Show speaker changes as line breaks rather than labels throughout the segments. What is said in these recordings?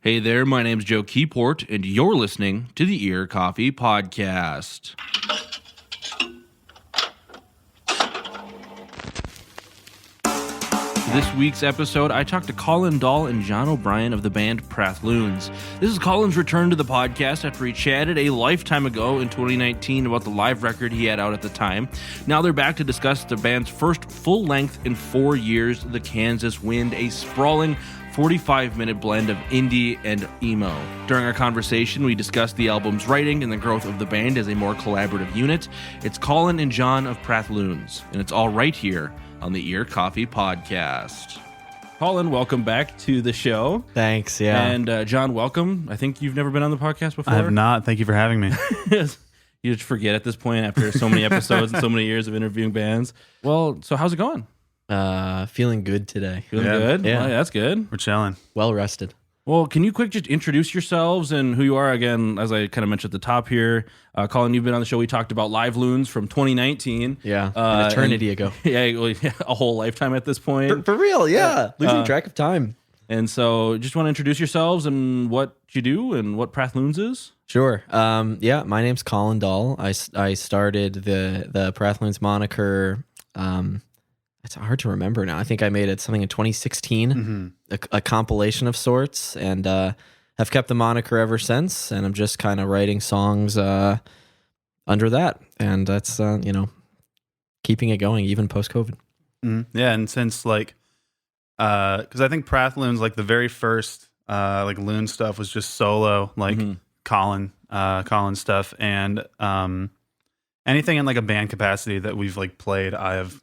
Hey there, my name's Joe Keyport, and you're listening to the Ear Coffee Podcast. This week's episode, I talked to Colin Dahl and John O'Brien of the band Prathloons. This is Colin's return to the podcast after he chatted a lifetime ago in 2019 about the live record he had out at the time. Now they're back to discuss the band's first full length in 4 years, The Kansas Wind, a sprawling 45-minute blend of indie and emo. During our conversation, we discussed the album's writing and the growth of the band as a more collaborative unit. It's Colin and John of Prathloons, and it's all right here on the Ear Coffee Podcast. Colin, welcome back to the show.
Thanks, yeah.
And John, welcome. I think you've never been on the podcast before.
I have not. Thank you for having me.
You just forget at this point after so many episodes and so many years of interviewing bands. Well, so how's it going?
Feeling good today.
Feeling good?
Yeah.
Well, that's good.
We're chilling.
Well rested.
Well, can you quick just introduce yourselves and who you are again, as I kind of mentioned at the top here. Colin, you've been on the show. We talked about Liveloons from 2019.
Yeah, an eternity ago.
Yeah, a whole lifetime at this point.
For real, yeah. Losing track of time.
And so just want to introduce yourselves and what you do and what Prathloons is.
Sure. Yeah, my name's Colin Dahl. I started the Prathloons moniker. It's hard to remember now. I think I made it something in 2016, a compilation of sorts, and have kept the moniker ever since. And I'm just kind of writing songs under that, and that's keeping it going even post COVID.
Yeah, and since because I think Prathloons, like the very first Loon stuff was just solo, Colin stuff, and anything in like a band capacity that we've like played, I have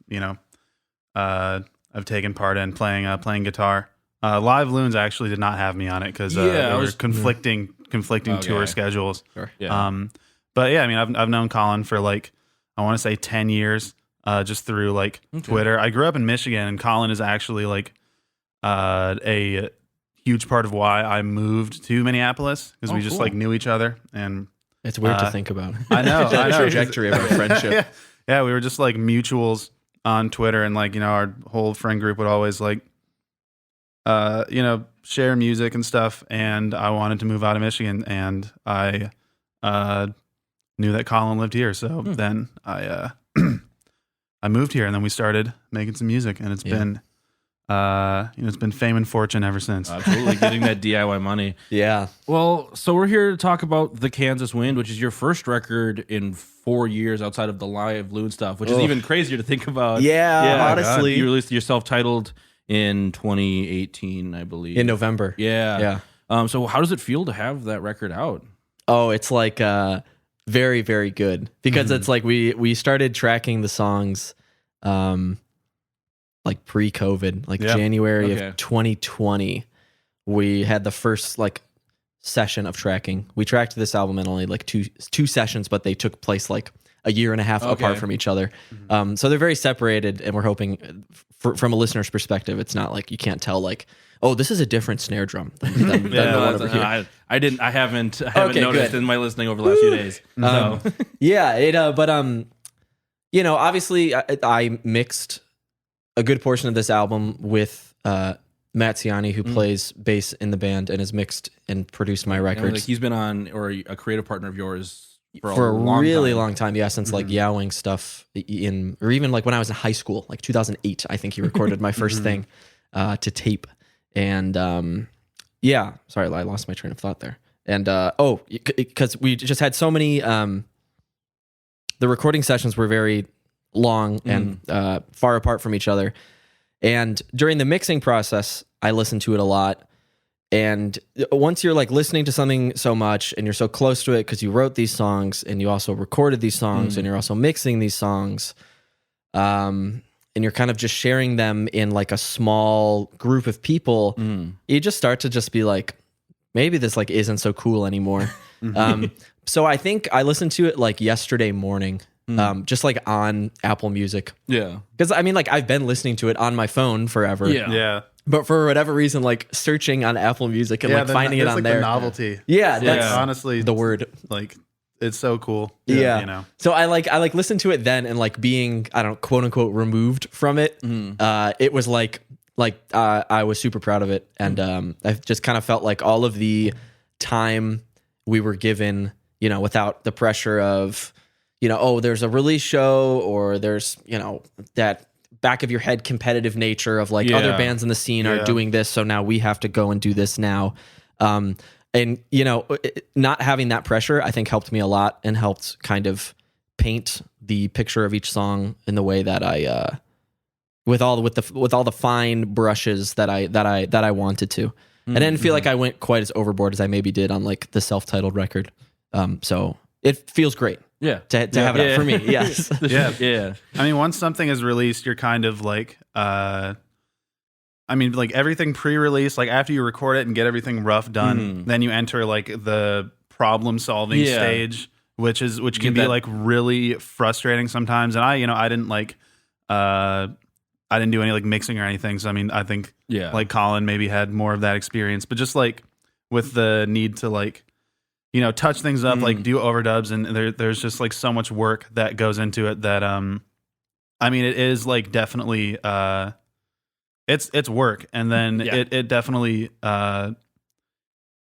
I've taken part in playing guitar. Liveloons actually did not have me on it because there were conflicting tour schedules.
Sure.
Yeah.
But yeah, I mean, I've known Colin for I want to say 10 years, just through Twitter. I grew up in Michigan, and Colin is actually a huge part of why I moved to Minneapolis, because we just knew each other, and
It's weird to think about.
I know
the trajectory of our friendship.
Yeah, we were just mutuals on Twitter, and our whole friend group would always share music and stuff. And I wanted to move out of Michigan, and I knew that Colin lived here, so then I I moved here, and then we started making some music, and it's been it's been fame and fortune ever since.
Absolutely, getting that DIY money.
Yeah.
Well, so we're here to talk about The Kansas Wind, which is your first record in 4 years outside of the Liveloon stuff, which is even crazier to think about.
Yeah, honestly.
You released your self-titled in 2018, I believe.
In November.
Yeah. So how does it feel to have that record out?
Oh, it's very, very good, because it's we started tracking the songs pre-COVID, January of 2020. We had the first session of tracking. We tracked this album in only two sessions, but they took place a year and a half apart from each other. So they're very separated, and we're hoping from a listener's perspective, it's not you can't tell oh, this is a different snare drum than the one over here.
I haven't noticed in my listening over the last few days.
Obviously I mixed a good portion of this album with Matt Ciani, who plays bass in the band and has mixed and produced my records.
He's been on, or a creative partner of yours
for a really long time. Yeah, since Yowing stuff or even when I was in high school, 2008, I think he recorded my first thing to tape. And sorry, I lost my train of thought there. And because we just had so many, the recording sessions were very long and far apart from each other. And during the mixing process, I listened to it a lot. And once you're listening to something so much and you're so close to it because you wrote these songs and you also recorded these songs and you're also mixing these songs, and you're kind of just sharing them in a small group of people, you just start to just be maybe this isn't so cool anymore. So I think I listened to it yesterday morning. Just on Apple Music.
Yeah.
Because I've been listening to it on my phone forever.
Yeah.
But for whatever reason, searching on Apple Music and finding it on there.
The novelty.
Yeah, that's
honestly
the word.
It's so cool.
Yeah. So I listened to it then, and being, I don't know, quote unquote removed from it. It was like I was super proud of it, and I just kind of felt like all of the time we were given, without the pressure of, oh, there's a release show, or there's, that back of your head competitive nature of like other bands in the scene are doing this, so now we have to go and do this now. And not having that pressure, I think, helped me a lot and helped kind of paint the picture of each song in the way that I with all the fine brushes that I wanted to. And I didn't feel like I went quite as overboard as I maybe did on like the self-titled record. So it feels great.
Yeah.
To have it out for me. Yes.
Yeah. I mean, once something is released, you're kind of like, like everything pre-release, like after you record it and get everything rough done, then you enter like the problem solving stage, which can be like really frustrating sometimes. And I didn't like, I didn't do any like mixing or anything. So, I mean, I think like Colin maybe had more of that experience, but just like with the need to like, touch things up, like do overdubs, and there's just like so much work that goes into it that, it is like definitely, it's work. And then it definitely,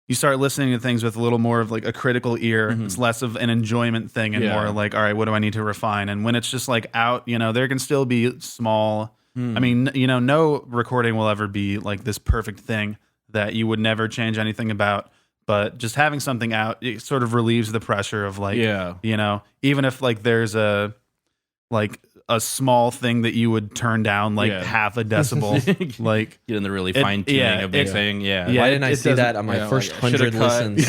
you start listening to things with a little more of like a critical ear. It's less of an enjoyment thing and more like, all right, what do I need to refine? And when it's just like out, there can still be small, I mean, no recording will ever be like this perfect thing that you would never change anything about. But just having something out, it sort of relieves the pressure of like, even if like there's a small thing that you would turn down like half a decibel, like
get in the really fine tuning of mixing.
Why didn't I see that on my first 100 listens?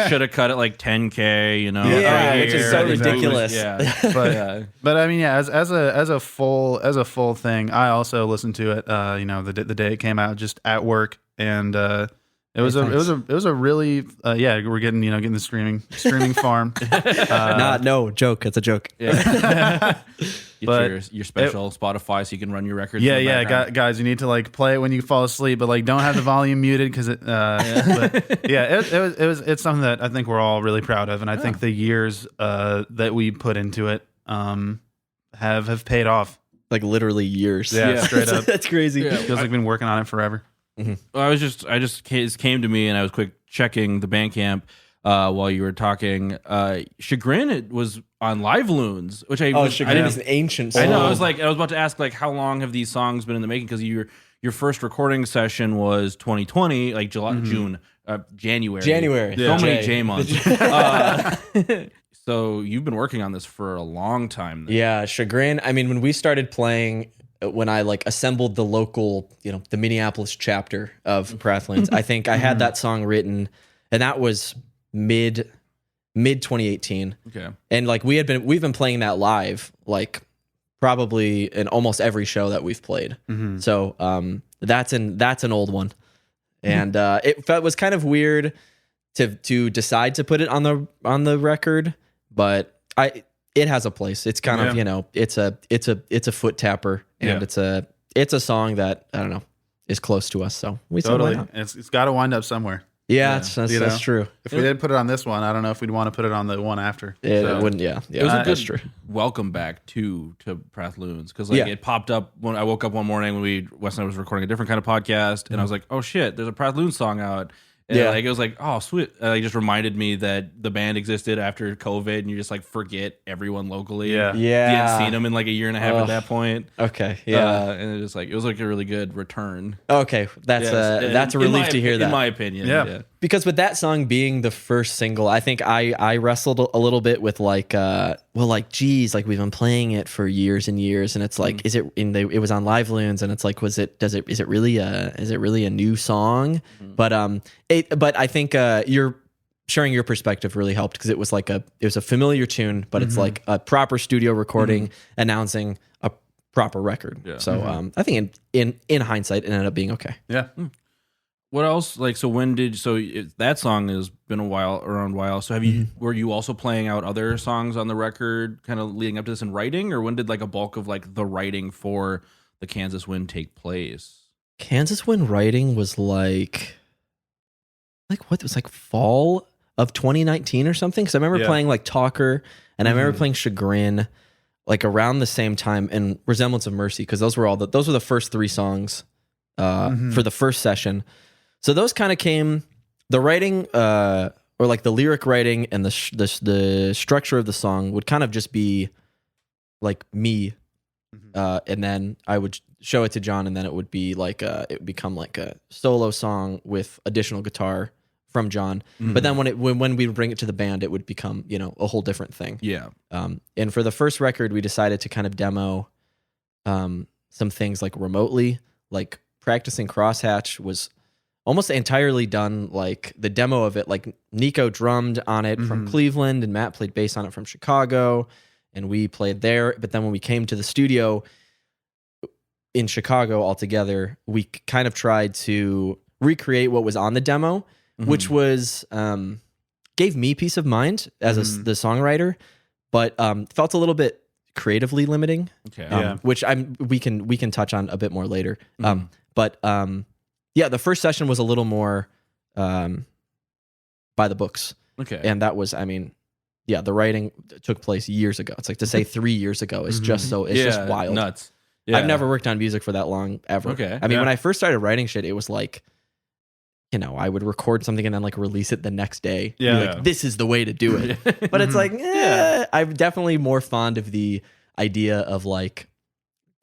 Should have cut it like 10K,
which is so ridiculous.
But I mean, as a full thing, I also listened to it. The day it came out, just at work, and it was a really we're getting the streaming farm.
No joke. It's a joke.
Get your special Spotify so you can run your records.
Guys, you need to like play it when you fall asleep, but like don't have the volume muted because it. It's something that I think we're all really proud of, and I think the years that we put into it have paid off.
Like literally years.
Yeah. Straight up.
That's crazy.
Feels like we've been working on it forever.
It came to me and I was quick checking the Bandcamp while you were talking. Chagrin, it was on Prathloons, which
Chagrin is an ancient song.
I know. I was about to ask like how long have these songs been in the making, because your first recording session was 2020, like January. So many J months. So you've been working on this for a long time then.
Yeah, Chagrin. I mean, when we started playing, when I like assembled the local, the Minneapolis chapter of Prathloons, I think I had that song written, and that was mid 2018. Okay. And like we've been playing that live, like probably in almost every show that we've played. So that's an old one, and it was kind of weird to decide to put it on the record, but it has a place. It's kind of, it's a foot tapper, and it's a song that, I don't know, is close to us. So we
totally, it's got to wind up somewhere.
Yeah, that's true.
If we did put it on this one, I don't know if we'd want to put it on the one after.
It wouldn't. Yeah.
It was a good welcome back to Prathloons, because it popped up when I woke up one morning when Wes and I was recording a different kind of podcast, and I was like, oh shit, there's a Prathloons song out. And like it was like, oh sweet, it just reminded me that the band existed after COVID, and you just like forget everyone locally. You hadn't seen them in like a year and a half at that point.
Okay,
and it was like a really good return.
Okay, that's a relief to hear that,
in my opinion.
Because with that song being the first single, I think I wrestled a little bit with like, geez, like we've been playing it for years and years, and it's like, is it it was on Prathloons, and it's like, is it really a new song? But I think you're sharing your perspective really helped, because it was a familiar tune, but it's like a proper studio recording announcing a proper record. So I think in hindsight it ended up being okay.
What else? Like, so that song has been around a while. So were you also playing out other songs on the record kind of leading up to this in writing, or when did like a bulk of like the writing for the Kansas Wind take place?
Kansas Wind writing was like what? It was like fall of 2019 or something. Because I remember playing like Talker, and I remember playing Chagrin like around the same time, and Resemblance of Mercy, because those were the first three songs for the first session. So those kind of came, the writing or like the lyric writing and the structure of the song would kind of just be like me, and then I would show it to John, and then it would be like it would become like a solo song with additional guitar from John. But then when we would bring it to the band, it would become, you know, a whole different thing.
Yeah.
And for the first record, we decided to kind of demo some things like remotely, like practicing Crosshatch was almost entirely done. Like the demo of it, like Nico drummed on it from Cleveland and Matt played bass on it from Chicago and we played there. But then when we came to the studio in Chicago all together, we kind of tried to recreate what was on the demo, which was gave me peace of mind as the songwriter, but felt a little bit creatively limiting.
Okay.
Which we can touch on a bit more later. But yeah, the first session was a little more by the books.
Okay.
And that was, I mean, yeah, the writing took place years ago. It's like to say 3 years ago is just so, it's just wild.
Nuts. Yeah.
I've never worked on music for that long ever.
Okay.
I mean, when I first started writing shit, it was like, you know, I would record something and then like release it the next day.
Yeah.
Like, this is the way to do it. But it's like, I'm definitely more fond of the idea of like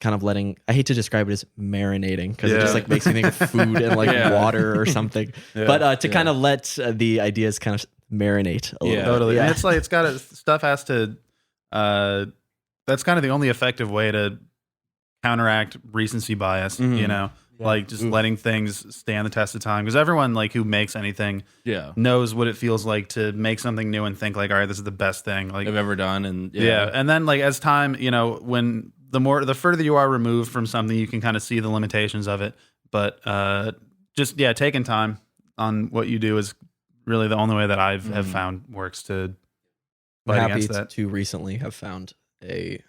kind of letting, I hate to describe it as marinating because it just like makes me think of food and like water or something. But to kind of let the ideas kind of marinate a little bit.
Totally. And it's like, it's got stuff has to, that's kind of the only effective way to counteract recency bias, you know? Like just letting things stand the test of time, because everyone like who makes anything knows what it feels like to make something new and think like, all right, this is the best thing like
I've ever done. And
and then like as time, you know, when the further you are removed from something, you can kind of see the limitations of it. But just taking time on what you do is really the only way that I've have found works to fight
I'm happy
against that.
to recently have found a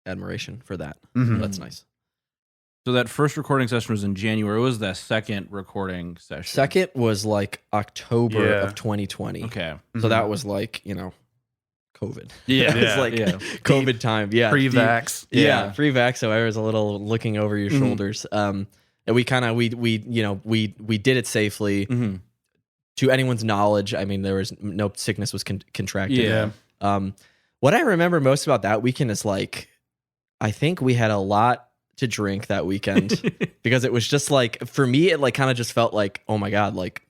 admiration for that.
Mhm.
That's nice.
So that first recording session was in January. What was the second recording session?
Second was like October of 2020.
Okay.
So that was like, you know, COVID.
Yeah.
It was like COVID time. Yeah.
Pre-vax.
Yeah. Pre-vax. So I was a little looking over your shoulders. And we kind of, we did it safely to anyone's knowledge. I mean, there was no sickness was contracted.
Yeah.
What I remember most about that weekend is like, I think we had a lot to drink that weekend because it was just like, for me, it like kind of just felt like, oh my God, like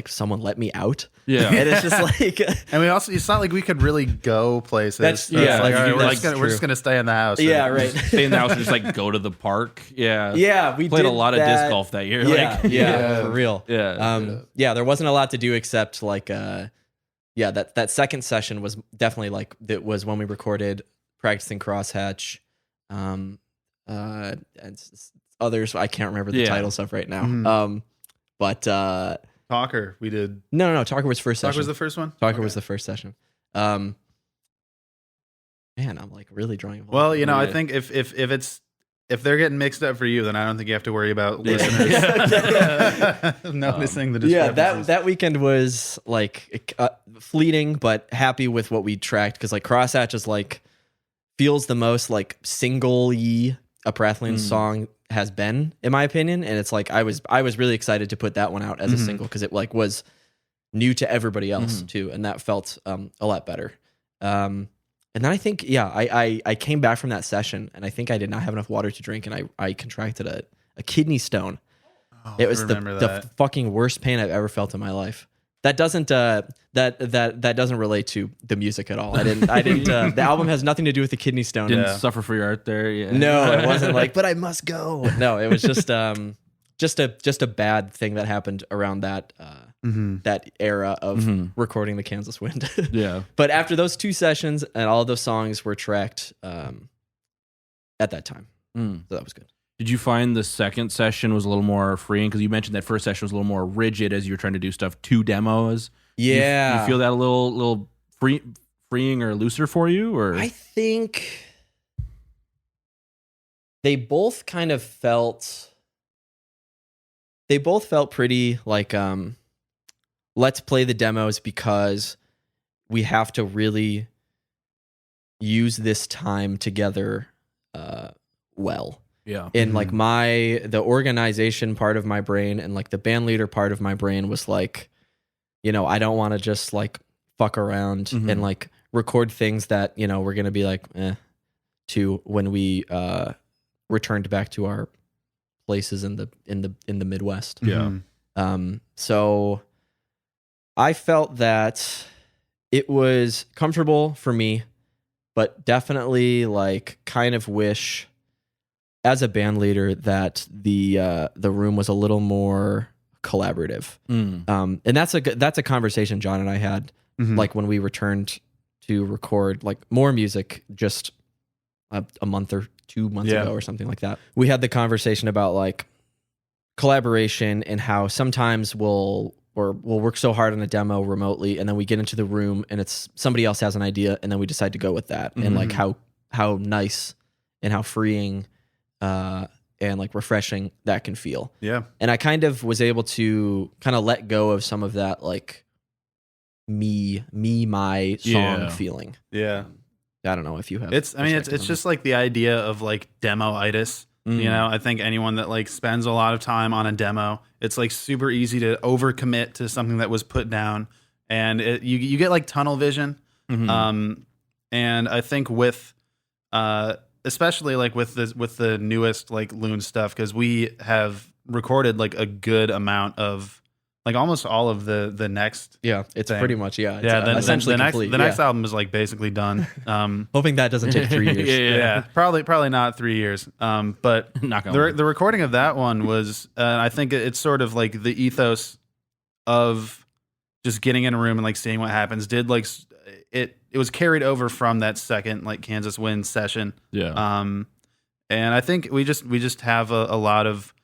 someone let me out.
Yeah.
And it's just like,
and we also, it's not like we could really go places.
That's
like, all right,
that's
we're just gonna stay in the house.
yeah, right.
Stay in the house and just like go to the park. Yeah.
Yeah. We
Played
did
a lot of disc golf that year.
Yeah.
Like,
Yeah. For real.
Yeah.
There wasn't a lot to do except like, that second session was definitely like, that was when we recorded practicing Crosshatch. And others I can't remember the titles of right now. But
Talker, we did.
No, Talker was first session.
Talker was the first one.
Talker was the first session. Man, I'm like really drawing a blank.
Well, you know, I think if they're getting mixed up for you, then I don't think you have to worry about listeners noticing the discrepancies.
Yeah, that weekend was like fleeting, but happy with what we tracked because like Crosshatch is like feels the most like single-y a Prathloons song has been, in my opinion. And it's like I was really excited to put that one out as a single because it like was new to everybody else too, and that felt a lot better. And then I think I came back from that session and I think I did not have enough water to drink and I contracted a kidney stone. It was the fucking worst pain I've ever felt in my life. That doesn't that doesn't relate to the music at all. I didn't the album has nothing to do with the kidney stone.
Didn't suffer for your art there. Yeah.
No, it wasn't like, but I must go. No, it was just a bad thing that happened around that that era of recording the Kansas Wind.
Yeah.
But after those two sessions and all of those songs were tracked at that time. So that was good.
Did you find the second session was a little more freeing? Because you mentioned that first session was a little more rigid as you were trying to do stuff to demos.
Yeah.
You feel that a little freeing or looser for you? Or
I think they both kind of felt pretty like let's play the demos because we have to really use this time together well.
Yeah.
And like the organization part of my brain and like the band leader part of my brain was like, I don't want to just like fuck around and like record things that, we're going to be like, to when we returned back to our places in the Midwest.
Yeah.
So I felt that it was comfortable for me, but definitely like kind of wish as a band leader that the room was a little more collaborative. And that's a conversation John and I had like when we returned to record like more music just a month or 2 months ago or something like that. We had the conversation about like collaboration and how sometimes we'll work so hard on a demo remotely and then we get into the room and it's somebody else has an idea and then we decide to go with that. And like how nice and how freeing and like refreshing that can feel.
Yeah.
And I kind of was able to kind of let go of some of that like my song feeling.
Yeah.
I don't know if you have.
It's just like the idea of like demo-itis. I think anyone that like spends a lot of time on a demo, it's like super easy to overcommit to something that was put down, and you get like tunnel vision. And I think with especially like with the newest like Loon stuff, because we have recorded like a good amount of like almost all of the next
it's
thing.
Pretty much it's
essentially
complete.
The next album is like basically done.
Hoping that doesn't take 3 years.
Yeah, probably not 3 years. But the recording of that one was I think it's sort of like the ethos of just getting in a room and like seeing what happens. Did like it was carried over from that second like Kansas Wind session. And I think we just have a lot of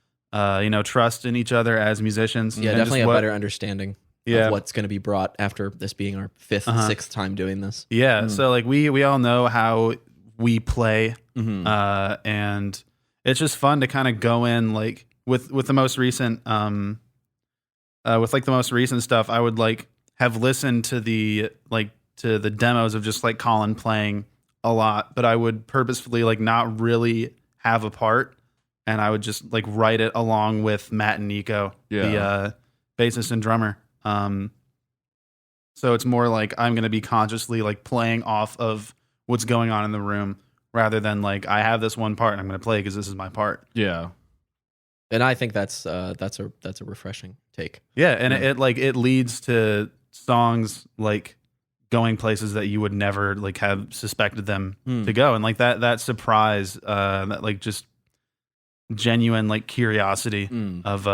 trust in each other as musicians.
Yeah, definitely a better understanding of what's going to be brought after this being our fifth, sixth time doing this.
Yeah, so like we all know how we play, and it's just fun to kind of go in like with the most recent with like the most recent stuff. I would like have listened to the demos of just like Colin playing a lot, but I would purposefully like not really have a part. And I would just like write it along with Matt and Nico, the bassist and drummer. So it's more like I'm going to be consciously like playing off of what's going on in the room rather than like I have this one part and I'm going to play because this is my part.
Yeah.
And I think that's a refreshing take.
Yeah, and it leads to songs like going places that you would never like have suspected them to go, and like that surprise, that like just genuine like curiosity of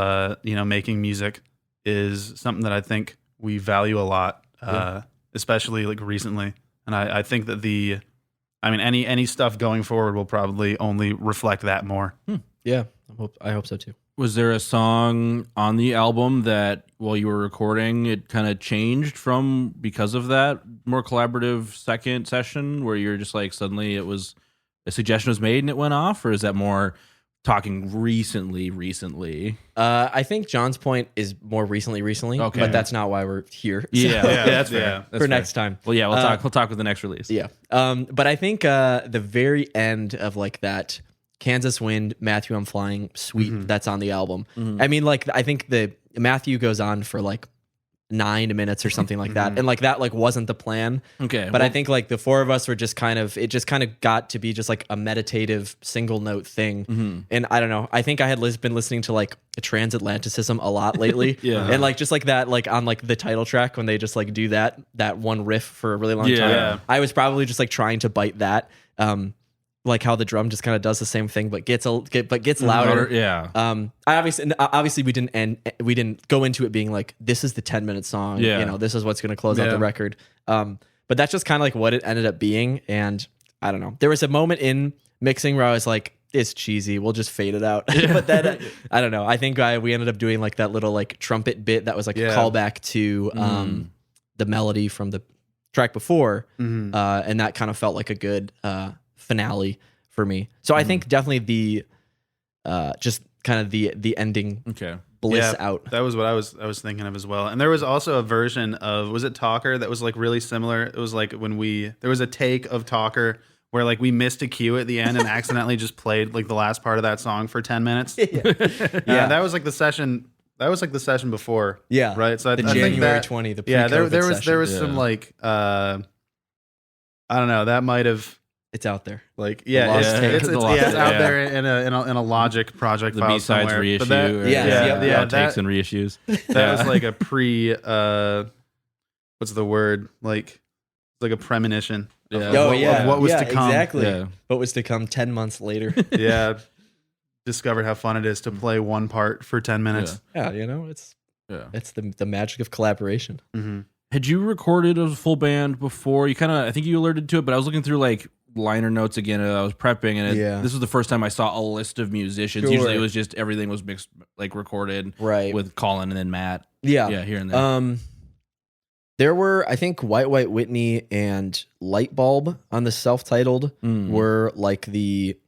making music is something that I think we value a lot, especially like recently. And I think that any stuff going forward will probably only reflect that more.
Yeah, I hope so too.
Was there a song on the album that while you were recording it kind of changed from because of that more collaborative second session where you're just like suddenly it was a suggestion was made and it went off, or is that more talking recently?
I think John's point is more recently,
okay,
but that's not why we're here.
That's fair. That's
for
fair.
Next time.
Well, yeah, we'll talk with the next release.
Yeah. But I think the very end of like that Kansas Wind, Matthew I'm Flying suite that's on the album. I mean, like I think the Matthew goes on for like 9 minutes or something like that, and like that like wasn't the plan.
Okay,
but I think like the four of us were just kind of got to be just like a meditative single note thing. And I don't know, I think I had been listening to like Transatlanticism a lot lately. And like just like that, like on like the title track when they just like do that one riff for a really long time. I was probably just like trying to bite that. Like how the drum just kind of does the same thing, but gets louder. Obviously we didn't go into it being like this is the 10-minute song. This is what's going to close out the record. But that's just kind of like what it ended up being. And I don't know. There was a moment in mixing where I was like, it's cheesy. We'll just fade it out. But then I don't know. I think we ended up doing like that little like trumpet bit that was like a callback to the melody from the track before, and that kind of felt like a good finale for me. So I think definitely the just kind of the ending bliss out.
That was what I was thinking of as well. And there was also a version of, was it Talker, that was like really similar. It was like when there was a take of Talker where like we missed a cue at the end and accidentally just played like the last part of that song for 10 minutes. That was like the session. That was like the session before.
Yeah.
Right. So
The
I think
January
that,
20, the
yeah,
pre-COVID
there
session.
was some like I don't know, that might have
It's out there.
like
The lost tape.
it's
The lost
out
tape.
there in a Logic project
The
file
B-sides
somewhere.
reissue.
But that,
or,
yeah,
outtakes and reissues.
that was like a pre what's the word, like a premonition of,
Yeah.
of what was to come.
Exactly.
Yeah.
What was to come 10 months later.
Yeah, discovered how fun it is to play one part for 10 minutes.
Yeah, you know, it's
Yeah.
the magic of collaboration.
Mm-hmm.
Had you recorded a full band before? You kind of, I think you alerted to it, but I was looking through like liner notes again. And I was prepping, and this was the first time I saw a list of musicians.
Sure.
Usually, it was just everything was mixed, like recorded,
Right.
with Colin and then Matt.
Yeah.
Here and there.
There were, I think, White Whitney and Lightbulb on the self-titled were like the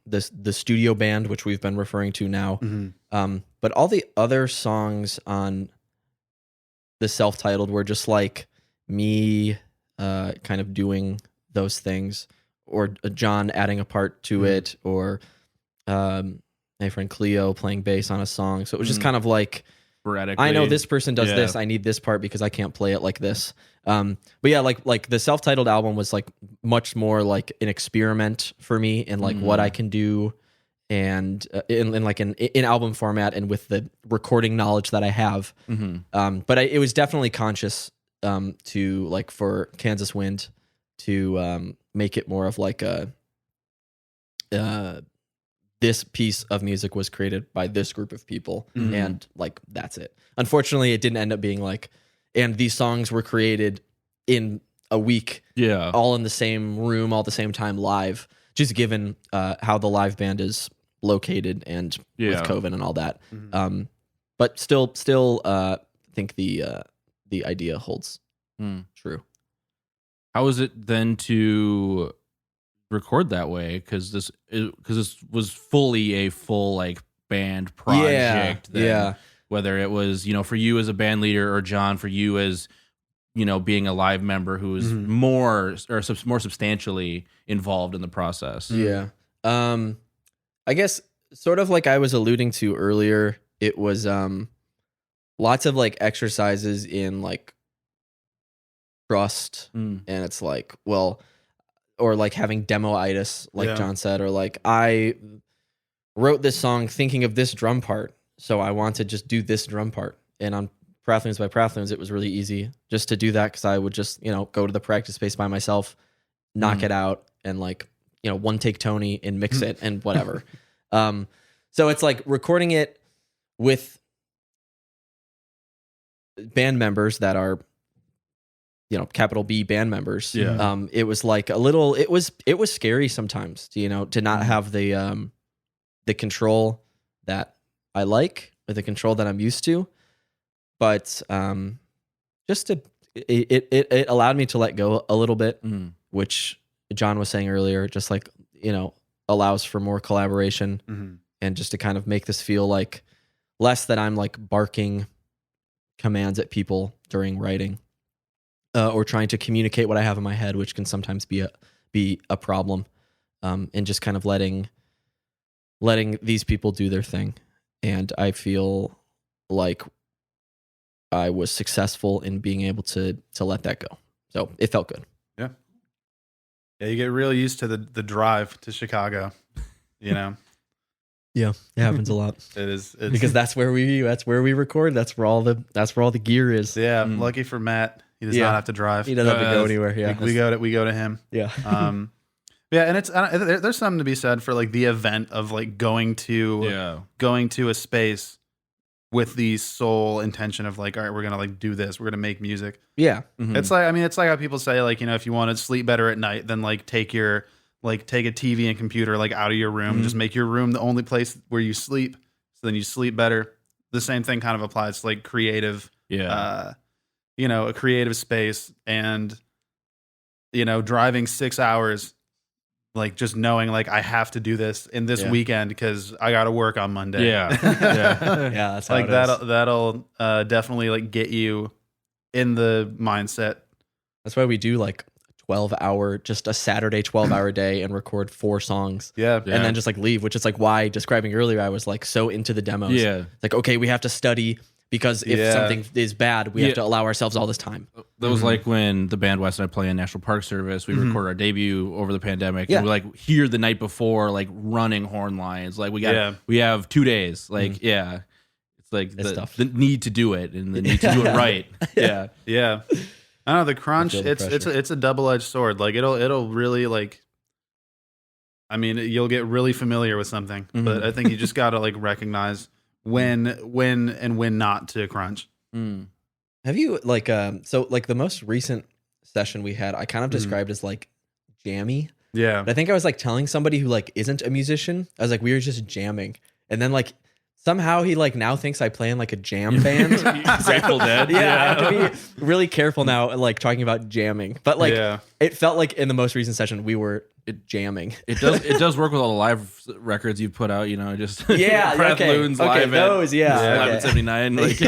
studio band, which we've been referring to now.
Mm-hmm.
But all the other songs on the self-titled were just like me kind of doing those things, or John adding a part to it, or my friend Cleo playing bass on a song. So it was just kind of like,
Sporadically.
I know this person does
Yeah.
this. I need this part because I can't play it like this. But yeah, like the self-titled album was like much more like an experiment for me in like what I can do, and in album format and with the recording knowledge that I have. But it was definitely conscious to like for Kansas Wind to make it more of like a this piece of music was created by this group of people, and like that's it. Unfortunately, it didn't end up being like, and these songs were created in a week, all in the same room, all at the same time live, just given how the live band is located and with COVID and all that. But still, I think the idea holds true.
How is it then to record that way? Because this was fully a full like band project. Then, whether it was for you as a band leader, or John for you as being a live member who is more substantially involved in the process.
I guess sort of like I was alluding to earlier, it was lots of like exercises in like trust, and it's like, well, or like having demo-itis, like John said, or like I wrote this song thinking of this drum part, so I want to just do this drum part. And on Prathloons by Prathloons, it was really easy just to do that because I would just go to the practice space by myself, knock it out, and like one take Tony and mix it and whatever. So it's like recording it with band members that are capital B band members. It was like a little, it was scary sometimes to not have the control that I like, or the control that I'm used to, but just to it allowed me to let go a little bit, which John was saying earlier, just like allows for more collaboration, and just to kind of make this feel like less that I'm like barking commands at people during writing, or trying to communicate what I have in my head, which can sometimes be a problem, and just kind of letting these people do their thing. And I feel like I was successful in being able to let that go. So it felt good.
Yeah, you get real used to the drive to Chicago,
Yeah, it happens a lot.
It's
because that's where we record. That's where all the gear is.
Yeah, lucky for Matt, he does not have to drive.
He doesn't have to go anywhere. Yeah,
we go to him.
Yeah.
Yeah, and there's something to be said for like the event of like going to a space with the sole intention of like, all right, we're gonna like do this. We're gonna make music.
Yeah,
It's like, it's like how people say like, if you want to sleep better at night, then like take a TV and computer like out of your room, just make your room the only place where you sleep, so then you sleep better. The same thing kind of applies to like creative, a creative space, and driving 6 hours, like just knowing like I have to do this in this weekend because I got to work on Monday.
Yeah. That's how
like
it is.
that'll definitely like get you in the mindset.
That's why we do like just a Saturday 12-hour day and record 4 songs.
Yeah.
And then just like leave, which is like why describing earlier, I was like so into the demos.
Yeah.
Like, okay, we have to study because if something is bad, we have to allow ourselves all this time.
That was like when the band West and I play in National Park Service. We recorded our debut over the pandemic. And we like here the night before, like running horn lines. Like we have 2 days. Like, it's like the need to do it and the need to do it right. Yeah.
Yeah. I don't know, the crunch, it's a double-edged sword. Like it'll really like, I mean, you'll get really familiar with something, but I think you just got to like recognize when not to crunch.
Have you like so like the most recent session we had, I kind of described as like jammy.
Yeah.
But I think I was like telling somebody who like isn't a musician, I was like, we were just jamming. And then like somehow he like now thinks I play in like a jam band.
Grateful Dead.
Yeah, I have to be really careful now, like talking about jamming. But like, it felt like in the most recent session we were jamming.
It does work with all the live records you've put out. You know, just
Prathloons
live
those,
live at 79. Like,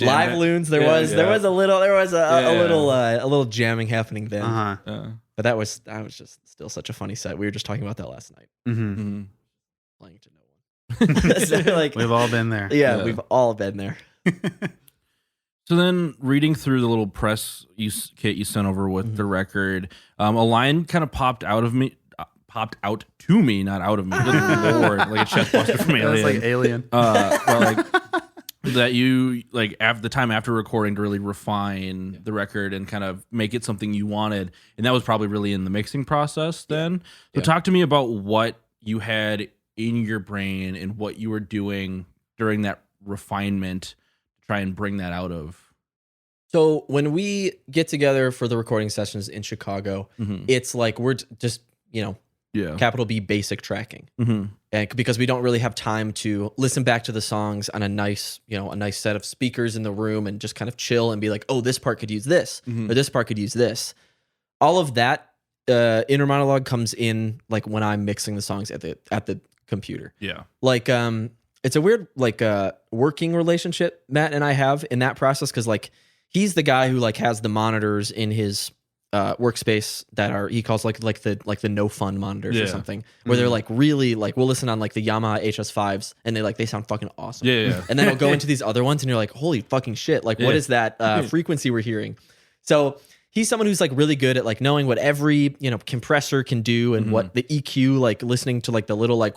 live loons. There was a little jamming happening then. But that was just still such a funny set. We were just talking about that last night. Playing to no one. So like,
we've all been there.
Yeah, we've all been there.
So then, reading through the little press kit you sent over with the record, a line kind of popped out to me, not out of me. Good Lord, like a chest buster from Alien.
It's like Alien.
But like that you like after the time after recording to really refine the record and kind of make it something you wanted, and that was probably really in the mixing process. Then, so talk to me about what you had in your brain and what you were doing during that refinement to try and bring that out of.
So when we get together for the recording sessions in Chicago, it's like we're just, capital B basic tracking. And because we don't really have time to listen back to the songs on a nice set of speakers in the room and just kind of chill and be like, oh, this part could use this or this part could use this. All of that inner monologue comes in like when I'm mixing the songs at the computer.
Yeah.
Like it's a weird like working relationship Matt and I have in that process, because like he's the guy who like has the monitors in his workspace that are, he calls like the no fun monitors or something, where they're like really like, we'll listen on like the Yamaha HS5s and they sound fucking awesome.
Yeah.
And then I'll go into these other ones and you're like, holy fucking shit, like what is that frequency we're hearing? So he's someone who's like really good at like knowing what every compressor can do and what the EQ, like listening to like the little like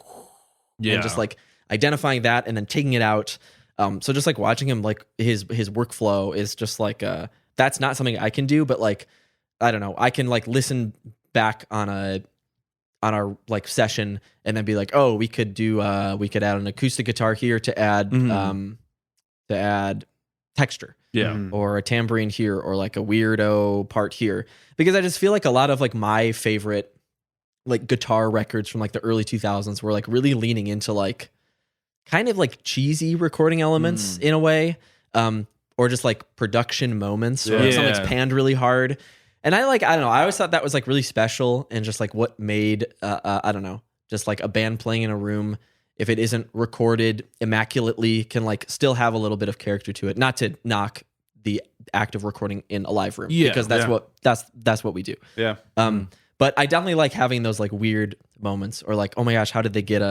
and just like identifying that and then taking it out. So just like watching him, like his workflow is just like that's not something I can do, but like I don't know, I can like listen back on our like session and then be like, oh, we could add an acoustic guitar here to add texture. Or a tambourine here, or like a weirdo part here, because I just feel like a lot of like my favorite like guitar records from like the early 2000s were like really leaning into like kind of like cheesy recording elements in a way, or just like production moments where something's panned really hard. And I don't know, I always thought that was like really special and just like what made I don't know, just like a band playing in a room, if it isn't recorded immaculately, can like still have a little bit of character to it. Not to knock the act of recording in a live room, because that's what we do. Yeah. But I definitely like having those like weird moments, or like, oh my gosh, how did they get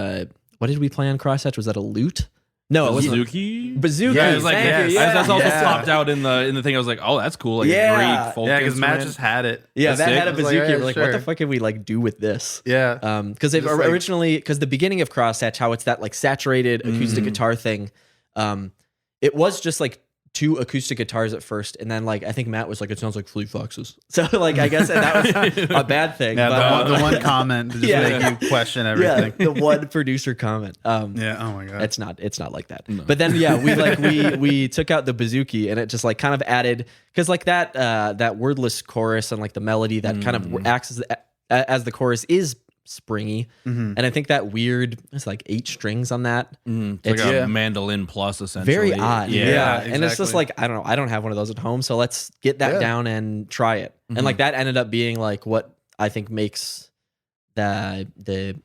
what did we play on Crosshatch? Was that a lute? No, it was Bazooki.
Yeah, it was like that's also popped out in the thing. I was like, oh, that's cool. Like a Greek folk
because Matt just had it.
Yeah, Matt had a bazooki. We're like, what the fuck can we like do with this?
Yeah.
Because they've originally, because the beginning of Crosshatch, how it's that like saturated acoustic guitar thing. It was just like 2 acoustic guitars at first, and then like I think Matt was like, it sounds like Fleet Foxes. So like I guess that was a bad thing.
Yeah,
but,
the one comment to just make you question everything.
Yeah, the one producer comment.
Oh my god,
it's not like that. No. But then we took out the bazooki, and it just like kind of added, because like that wordless chorus and like the melody that kind of acts as the chorus is springy, and I think that weird, it's like 8 strings on that.
It's like a mandolin plus, essentially.
Very odd. Yeah.
Exactly.
And it's just like, I don't know, I don't have one of those at home, so let's get that down and try it. And like that ended up being like what I think makes the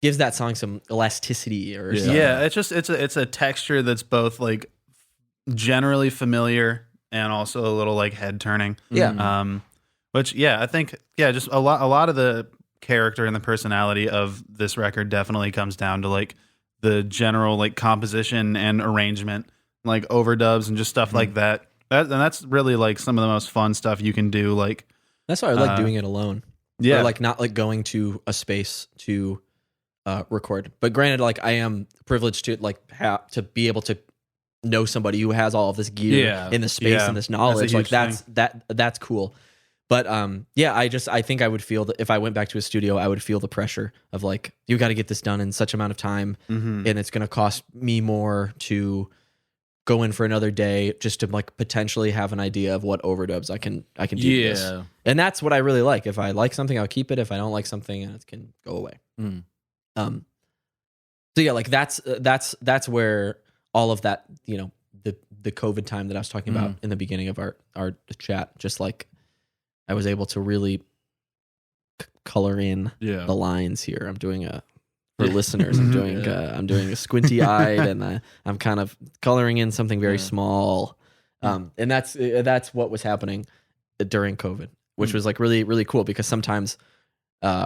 gives that song some elasticity or something.
Yeah, it's a texture that's both like generally familiar and also a little like head turning.
Yeah.
Which, yeah, I think, yeah, just a lot of the character and the personality of this record definitely comes down to like the general like composition and arrangement, like overdubs and just stuff like that. And that's really like some of the most fun stuff you can do. Like,
That's why I like doing it alone.
yeah,
Or like not like going to a space to record. But granted, like I am privileged to like to be able to know somebody who has all of this gear in this space and this knowledge. Like that's cool. But I think I would feel that if I went back to a studio, I would feel the pressure of like, you got to get this done in such amount of time, and it's going to cost me more to go in for another day just to like potentially have an idea of what overdubs I can do this. And that's what I really like. If I like something, I'll keep it. If I don't like something, it can go away. So yeah, like that's where all of that, you know, the COVID time that I was talking about in the beginning of our chat, just like I was able to really color in the lines here. I'm doing for listeners, I'm doing a squinty eyed and I'm kind of coloring in something very small. And that's what was happening during COVID, which was like really, really cool because sometimes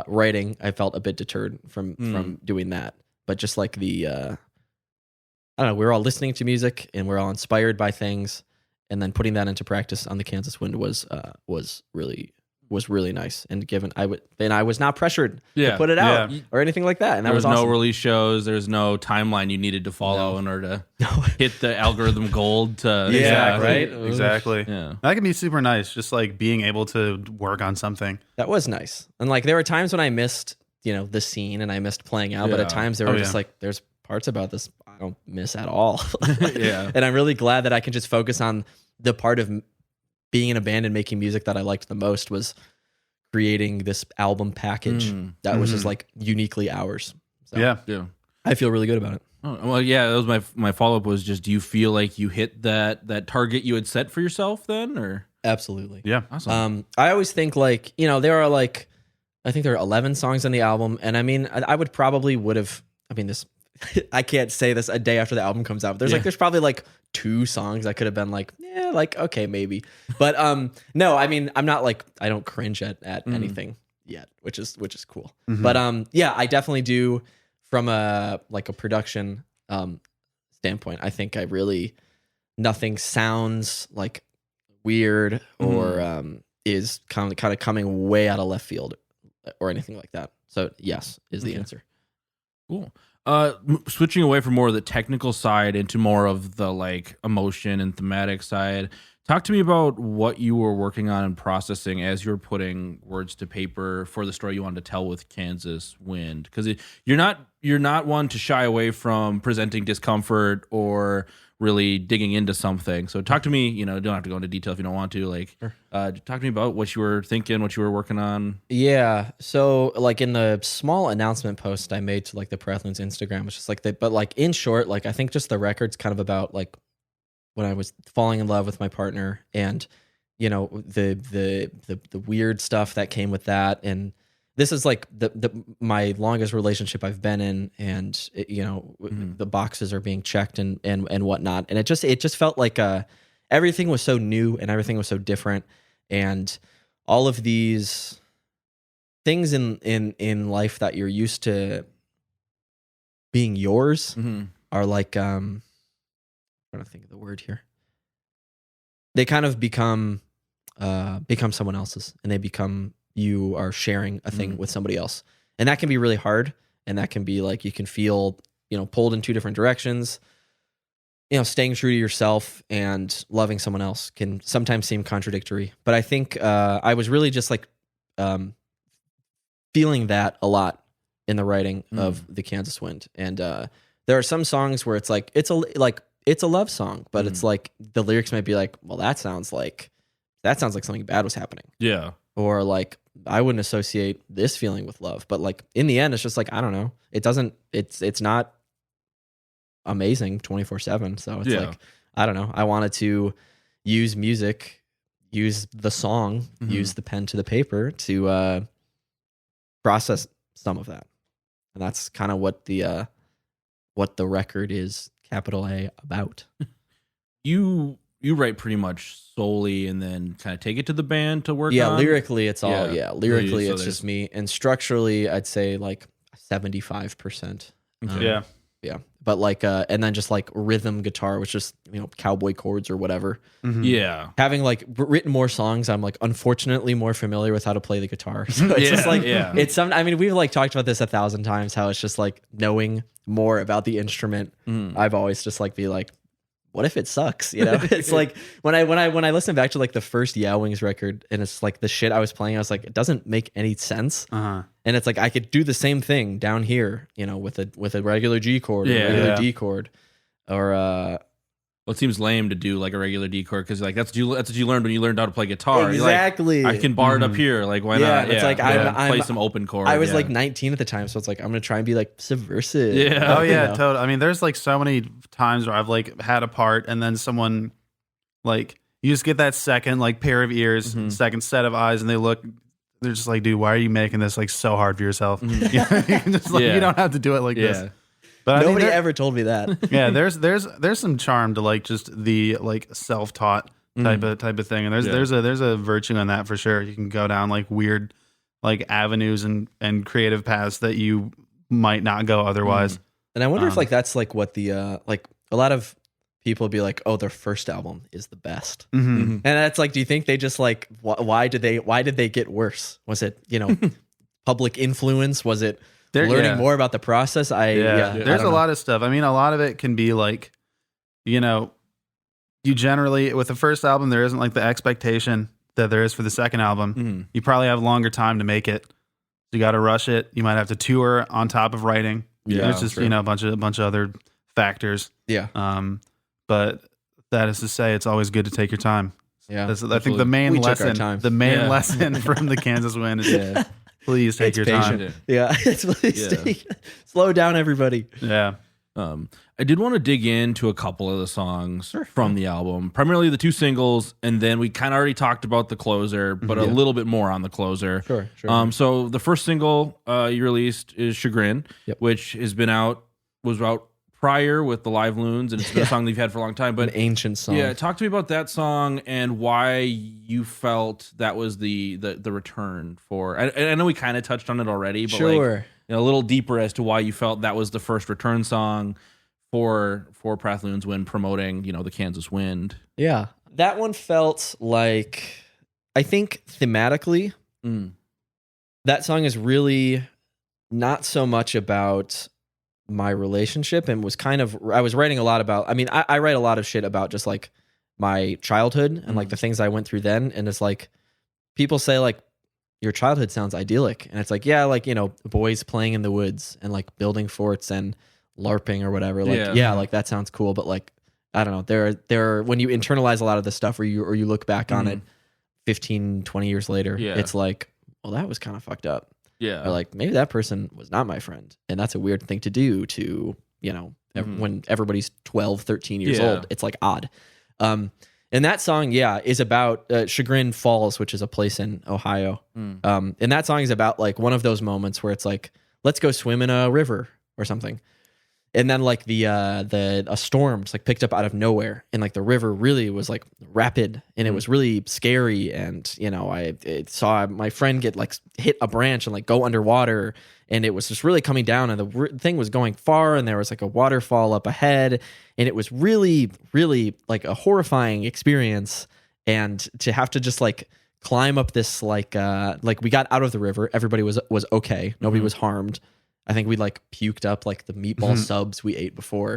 writing, I felt a bit deterred from doing that. But just like I don't know, we're all listening to music and we're all inspired by things. And then putting that into practice on the Kansas Wind was really nice. And I was not pressured to put it out or anything like that. And
there
was
no
awesome.
release shows. There's no timeline you needed to follow in order to hit the algorithm gold.
Exactly.
Yeah.
That can be super nice. Just like being able to work on something.
That was nice. And like there were times when I missed, you know, the scene and I missed playing out, but at times there were just like, there's parts about this I don't miss at all. And I'm really glad that I can just focus on the part of being in a band and making music that I liked the most was creating this album package that was just like uniquely ours. So
Yeah.
I feel really good about it.
Oh, well, yeah, that was my follow-up was just, do you feel like you hit that target you had set for yourself then, or?
Absolutely.
Yeah.
Awesome.
I always think like, you know, there are like, I think there are 11 songs on the album. And I mean, I would have, I mean, this, I can't say this a day after the album comes out. But there's probably like 2 songs I could have been like, yeah, like, okay, maybe. But no, I mean, I'm not like, I don't cringe at anything yet, which is cool. But yeah, I definitely do from a production standpoint. I think nothing sounds like weird or is kind of coming way out of left field or anything like that. So yes is the answer.
Cool. Switching away from more of the technical side into more of the like emotion and thematic side, talk to me about what you were working on and processing as you were putting words to paper for the story you wanted to tell with Kansas Wind, because you're not one to shy away from presenting discomfort or really digging into something. So talk to me, you know, don't have to go into detail if you don't want to, like, talk to me about what you were thinking, what you were working on.
Yeah. So like in the small announcement post I made to like the Prathloons Instagram, it's just like but like in short, like I think just the record's kind of about like when I was falling in love with my partner and, you know, the weird stuff that came with that. And this is like my longest relationship I've been in, and you know, the boxes are being checked and whatnot, and it just felt like everything was so new and everything was so different, and all of these things in life that you're used to being yours are like I'm trying to think of the word here. They kind of become someone else's, and you are sharing a thing with somebody else. And that can be really hard. And that can be like, you can feel, you know, pulled in 2 different directions. You know, staying true to yourself and loving someone else can sometimes seem contradictory. But I think I was really just like feeling that a lot in the writing of the Kansas Wind. And there are some songs where it's like, it's a love song, but it's like the lyrics might be like, well, that sounds like something bad was happening.
Yeah.
Or like, I wouldn't associate this feeling with love, but like in the end, it's just like, I don't know. It's not amazing 24/7. So it's like, I don't know. I wanted to use music, use the song, use the pen to the paper to process some of that. And that's kind of what the record is, capital A, about.
You you write pretty much solely and then kind of take it to the band to work on?
Yeah, lyrically it's all lyrically
So
it's just me, and structurally I'd say like 75%.
Yeah.
Yeah. But like and then just like rhythm guitar, which is, cowboy chords or whatever.
Yeah.
Having like written more songs, I'm like unfortunately more familiar with how to play the guitar. So it's just like it's some. I mean, we've like talked about this 1,000 times. How it's just like knowing more about the instrument. I've always just like be like, what if it sucks? It's like when I listen back to like the first Yeah Wings record, and it's like the shit I was playing, I was like, it doesn't make any sense. And it's like I could do the same thing down here, with a regular G chord or a regular D chord, or
Well, it seems lame to do like a regular D chord because like that's what you learned when you learned how to play guitar.
Exactly.
You're like, I can bar it up here. Like why not?
It's like I'm
play some open chord.
I was like 19 at the time, so it's like I'm gonna try and be like subversive.
Yeah.
Oh yeah, totally. I mean, there's like so many times where I've like had a part and then someone like you just get that second like pair of ears, second set of eyes, and they're just like, dude, why are you making this like so hard for yourself? You can just like you don't have to do it like this. But
nobody ever told me that.
Yeah, there's some charm to like just the like self-taught type of thing, and there's a virtue in that for sure. You can go down like weird like avenues and creative paths that you might not go otherwise.
And I wonder if like that's like what the like a lot of people be like, oh, their first album is the best, and that's like, do you think they just like why did they get worse? Was it public influence? Was it learning more about the process?
There's a lot of stuff. I mean, a lot of it can be like, you generally with the first album there isn't like the expectation that there is for the second album. You probably have longer time to make it. You got to rush it. You might have to tour on top of writing. There's just a bunch of other factors. But that is to say, it's always good to take your time. I think the main lesson from the Kansas win is please take your time.
Slow down, everybody.
Yeah.
I did want to dig into a couple of the songs from the album, primarily the two singles, and then we kind of already talked about the closer, but a little bit more on the closer.
Sure.
So the first single you released is Chagrin, which was out prior with the Live Loons, and it's been a song that you've had for a long time. But
an ancient song.
Yeah, talk to me about that song and why you felt that was the return for. I know we kind of touched on it already, but like, a little deeper as to why you felt that was the first return song for Prathloons when promoting, the Kansas Wind.
Yeah, that one felt like, I think thematically, that song is really not so much about my relationship, and was kind of, I was writing a lot about, I mean, I write a lot of shit about just like my childhood and like the things I went through then. And it's like, people say like, your childhood sounds idyllic. And it's like, yeah, like, boys playing in the woods and like building forts and LARPing or whatever. Like, like that sounds cool. But like, I don't know, there are, when you internalize a lot of this stuff or you look back on it 15, 20 years later, it's like, well, that was kind of fucked up.
Yeah.
Or like, maybe that person was not my friend. And that's a weird thing to do to, when everybody's 12, 13 years old. It's like odd. And that song, is about Chagrin Falls, which is a place in Ohio. And that song is about like one of those moments where it's like, let's go swim in a river or something. And then like a storm just like picked up out of nowhere, and like the river really was like rapid, and it was really scary. And I saw my friend get like hit a branch and like go underwater, and it was just really coming down, and the thing was going far, and there was like a waterfall up ahead, and it was really, really like a horrifying experience. And to have to just like climb up this like we got out of the river, everybody was okay, nobody was harmed. I think we like puked up like the meatball subs we ate before,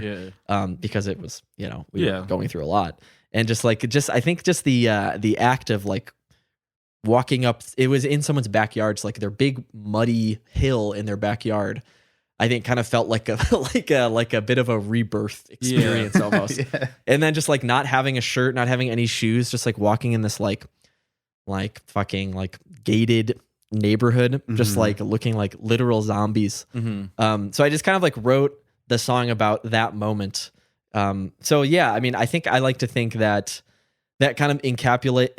because it was, we were going through a lot. And I think the act of like walking up, it was in someone's backyard, it's like their big muddy hill in their backyard. I think kind of felt like a bit of a rebirth experience almost. And then just like not having a shirt, not having any shoes, just like walking in this like fucking like gated neighborhood, just like looking like literal zombies. So I just kind of like wrote the song about that moment. So yeah, I mean, I think I like to think that kind of encapsulates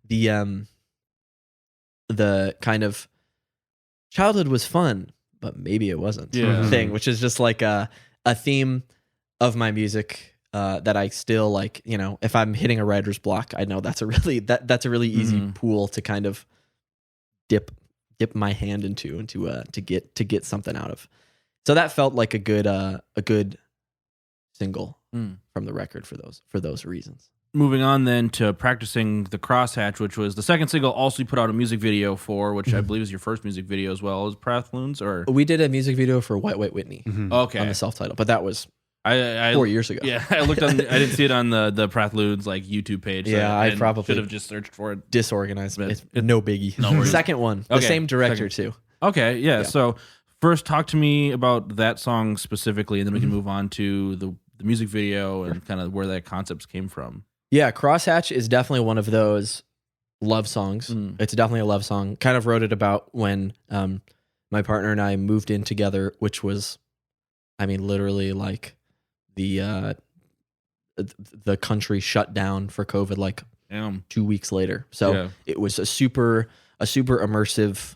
the kind of childhood was fun, but maybe it wasn't thing, which is just like a theme of my music. that I still like, if I'm hitting a writer's block, I know that's a really easy pool to kind of dip my hand into to get something out of. So that felt like a good single from the record for those reasons.
Moving on then to Practicing the Crosshatch, which was the second single, also you put out a music video for, which I believe is your first music video as well. Is Prathloons, or
we did a music video for White White Whitney
okay,
on the self-title, but that was
I
4 years ago.
Yeah, I looked on. I didn't see it on the Prathloons like YouTube page.
Yeah, I probably
should have just searched for it.
Disorganized. It's no biggie.
No worries.
Second one, the same director too.
Okay, yeah. So first, talk to me about that song specifically, and then we can move on to the music video and kind of where that concept came from.
Yeah, Crosshatch is definitely one of those love songs. It's definitely a love song. Kind of wrote it about when my partner and I moved in together, which was, literally like the country shut down for COVID like 2 weeks later. So it was a super immersive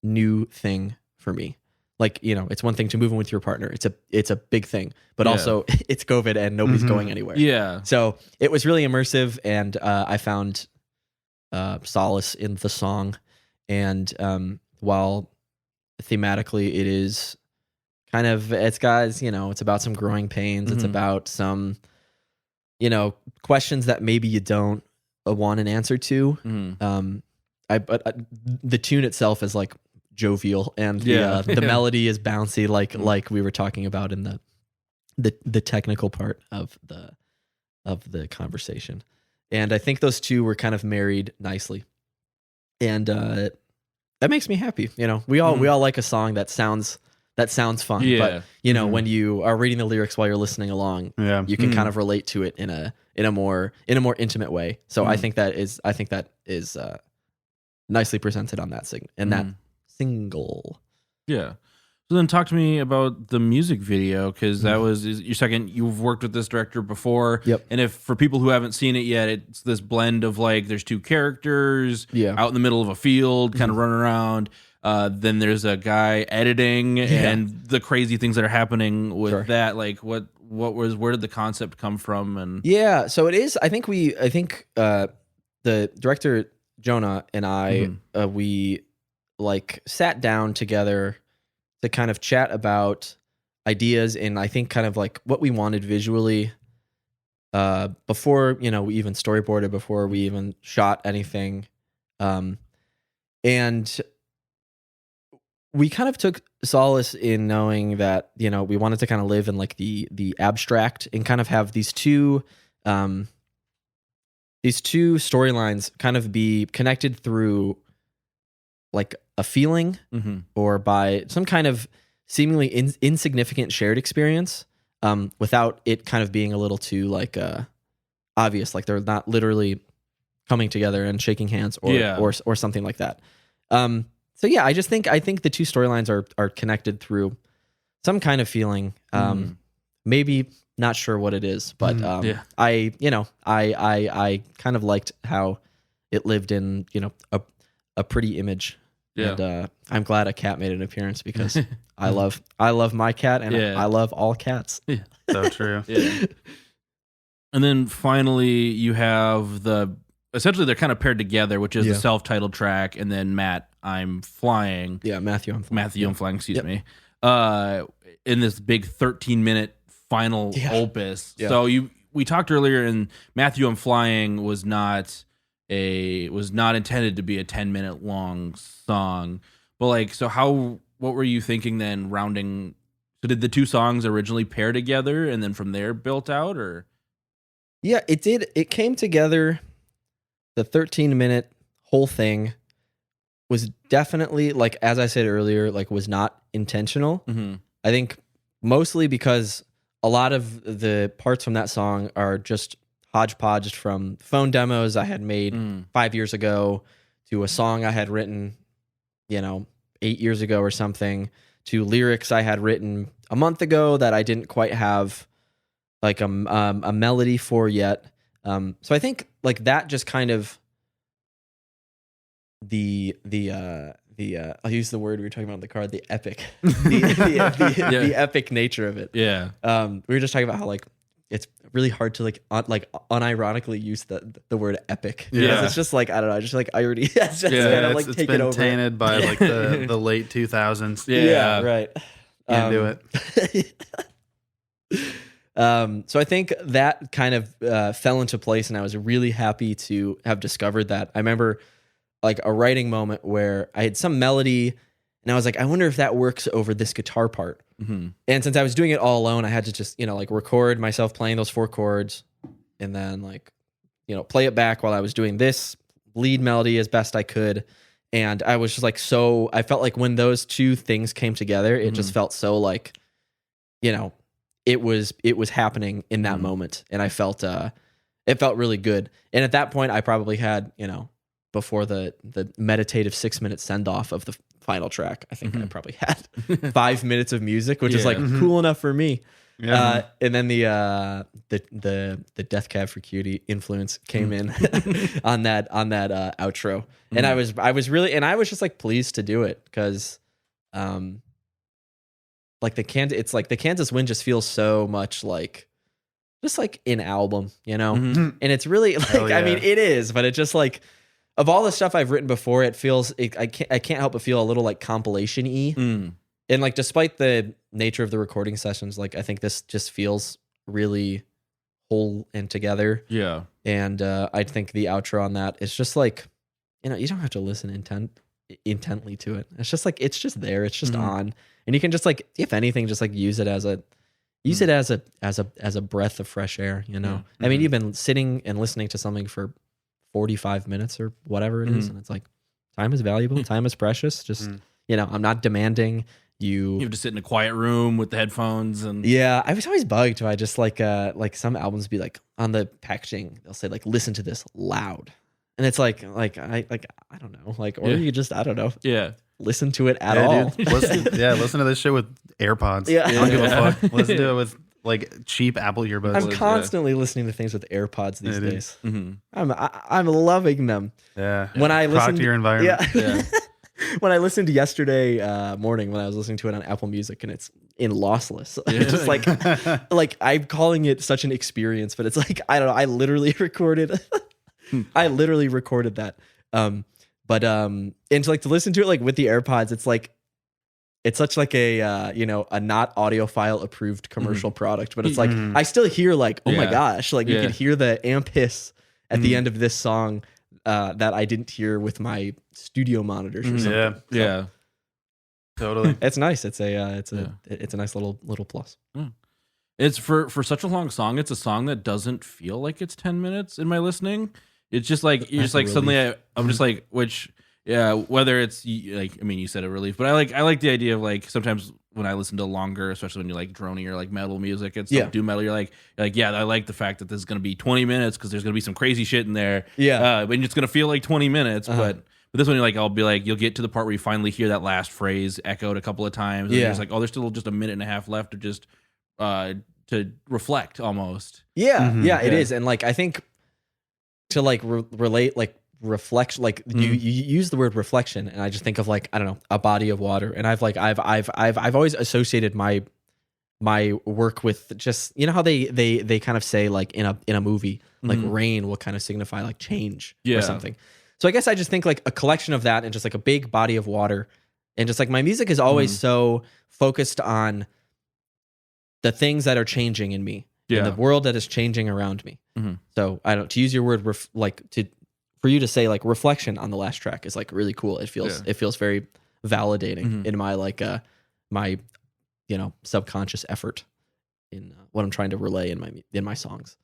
new thing for me. Like, it's one thing to move in with your partner. It's a big thing, but also it's COVID and nobody's going anywhere.
Yeah.
So it was really immersive, and I found solace in the song. And while thematically it is kind of, it's about some growing pains. It's about some, questions that maybe you don't want an answer to. But the tune itself is like jovial, and the melody is bouncy, like we were talking about in the technical part of the conversation. And I think those two were kind of married nicely, and that makes me happy. We all like a song that sounds fun, but when you are reading the lyrics while you're listening along, you can kind of relate to it in a more intimate way. So I think that is nicely presented on that that single.
Yeah. So then talk to me about the music video, because that was your second. You've worked with this director before.
Yep.
And if for people who haven't seen it yet, it's this blend of like there's two characters out in the middle of a field kind of running around. Then there's a guy editing and the crazy things that are happening with that. Like where did the concept come from? And
so it is, I think the director Jonah and I, we like sat down together to kind of chat about ideas, and I think kind of like what we wanted visually before, we even storyboarded, before we even shot anything. And we kind of took solace in knowing that, we wanted to kind of live in like the abstract and kind of have these two storylines kind of be connected through like a feeling or by some kind of seemingly insignificant shared experience, without it kind of being a little too like obvious, like they're not literally coming together and shaking hands or something like that. So yeah, I think the two storylines are connected through some kind of feeling. Maybe not sure what it is, but I kind of liked how it lived in a pretty image. Yeah. And I'm glad a cat made an appearance, because I love my cat, and I love all cats.
Yeah.
So true.
Yeah. And then finally you have essentially they're kind of paired together, which is the self-titled track, and then Matt, I'm Flying.
Yeah, Matthew, I'm Flying.
Excuse me. In this big 13-minute final opus. Yeah. So we talked earlier, and Matthew, I'm Flying was not intended to be a 10-minute long song. But like, what were you thinking then rounding? So did the two songs originally pair together and then from there built out, or?
Yeah, it did. It came together. The 13-minute whole thing was definitely, like, as I said earlier, like was not intentional. I think mostly because a lot of the parts from that song are just hodgepodged from phone demos I had made 5 years ago, to a song I had written, 8 years ago or something, to lyrics I had written a month ago that I didn't quite have like a melody for yet. So I think like that just kind of the I'll use the word we were talking about on the card, the epic, the epic nature of it.
Yeah.
We were just talking about how like it's really hard to like unironically use the word epic.
Yeah.
Because it's just like, I don't know, just like I already it's just kind of like
it's
take
been
it over.
tainted by like the late 2000s.
Yeah, right.
Can't do
it. So I think that kind of fell into place, and I was really happy to have discovered that. I remember like a writing moment where I had some melody, and I was like, I wonder if that works over this guitar part.
Mm-hmm.
And since I was doing it all alone, I had to just, like record myself playing those 4 chords, and then like, play it back while I was doing this lead melody as best I could. And I was just like, I felt like when those 2 things came together, it just felt so like, it was happening in that moment. And I felt, it felt really good. And at that point I probably had, before the meditative 6-minute send off of the final track, I think I probably had 5 minutes of music, which is like cool enough for me. Yeah. And then the Death Cab for Cutie influence came in on that outro, and I was really, and I was just like pleased to do it because, like the Kansas Wind just feels so much like just like an album, and it's really like I mean it is, but it just like of all the stuff I've written before, it feels I can't help but feel a little like compilation-y. And like, despite the nature of the recording sessions, like I think this just feels really whole and together.
Yeah.
And I think the outro on that is just like, you don't have to listen intently to it. It's just like, it's just there. It's just on, and you can just like, if anything, just like use it as a breath of fresh air. I mean, you've been sitting and listening to something for 45 minutes or whatever it is, and it's like, time is valuable. Time is precious. Just I'm not demanding. You
have to sit in a quiet room with the headphones and
I was always bugged by just like some albums be like on the packaging they'll say like listen to this loud, and it's like I don't know, like, or you just I don't know listen to it at all.
Dude. Listen to this shit with AirPods. I don't give a fuck. Listen to it with like cheap Apple earbuds.
I'm constantly listening to things with AirPods these days. I'm loving them.
When I listen to your environment.
When I listened yesterday morning, when I was listening to it on Apple Music, and it's in lossless, just like I'm calling it such an experience, but it's like I don't know. I literally recorded that. And to listen to it like with the AirPods, it's such like a a not audiophile approved commercial product, but it's like I still hear like oh my gosh, like you could hear the amp hiss at the end of this song. That I didn't hear with my studio monitors or something.
Yeah. Totally.
It's nice. It's a nice little plus.
It's for such a long song. It's a song that doesn't feel like it's 10 minutes in my listening. It's just like you're just like suddenly I'm just like whether it's like I mean you said a relief, but I like the idea of like sometimes when I listen to longer, especially when you like drony or like metal music and stuff, doom metal, you're like I like the fact that this is gonna be 20 minutes because there's gonna be some crazy shit in there. But it's gonna feel like 20 minutes, but this one I'll be like you'll get to the part where you finally hear that last phrase echoed a couple of times. And you're just like, oh, there's still just a minute and a half left to just to reflect almost.
It is, and like I think to like relate like reflection, like you use the word reflection, and I just think of like I don't know, a body of water, and I've always associated my work with just how they kind of say like in a movie like rain will kind of signify like change or something. So I guess I just think like a collection of that and just like a big body of water, and just like my music is always so focused on the things that are changing in me, in the world that is changing around me. So I don't, to use your word for you to say like reflection on the last track is like really cool. It feels very validating in my like my subconscious effort in what I'm trying to relay in my songs.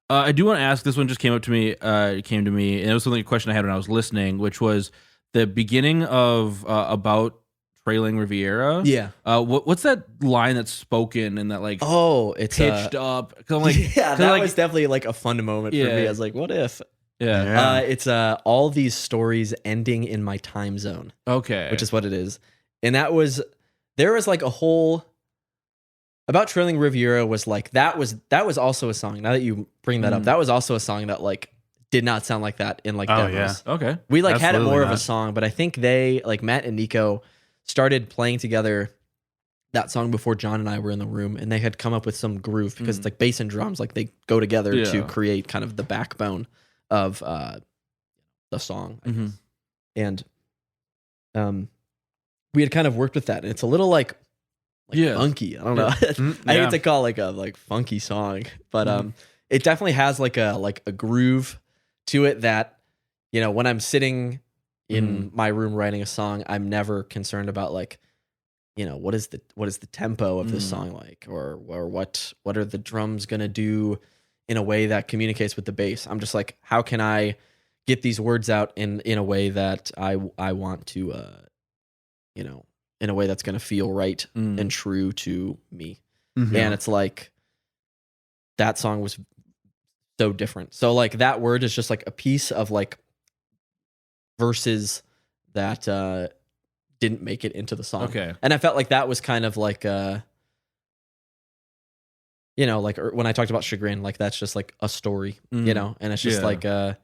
I do want to ask, this one just came to me, and it was something a question I had when I was listening, which was the beginning of About Trailing Riviera. What's that line that's spoken and that like
it's
pitched up? I'm like,
that was definitely like a fun moment for me. I was like, what if? It's all these stories ending in my time zone.
Okay,
which is what it is, and there was like a whole About Trailing Riviera was like that was also a song. Now that you bring that up, that was also a song that like did not sound like that in like demos.
Okay,
we like Absolutely had it more of a song, but I think they like Matt and Nico started playing together that song before John and I were in the room, and they had come up with some groove because it's like bass and drums, like they go together to create kind of the backbone of the song. I guess. And we had kind of worked with that, and it's a little like funky. I don't know. I hate to call like a funky song, but it definitely has like a groove to it that, you know, when I'm sitting in my room writing a song, I'm never concerned about like, you know, what is the tempo of this song like, or what are the drums gonna do in a way that communicates with the bass. I'm just like, how can I get these words out in a way that I want to, you know, in a way that's gonna feel right and true to me. And it's like that song was so different. So like that word is just like a piece of like verses that didn't make it into the song.
Okay.
And I felt like that was kind of like you know, like when I talked about chagrin, like that's just like a story, you know, and it's just like I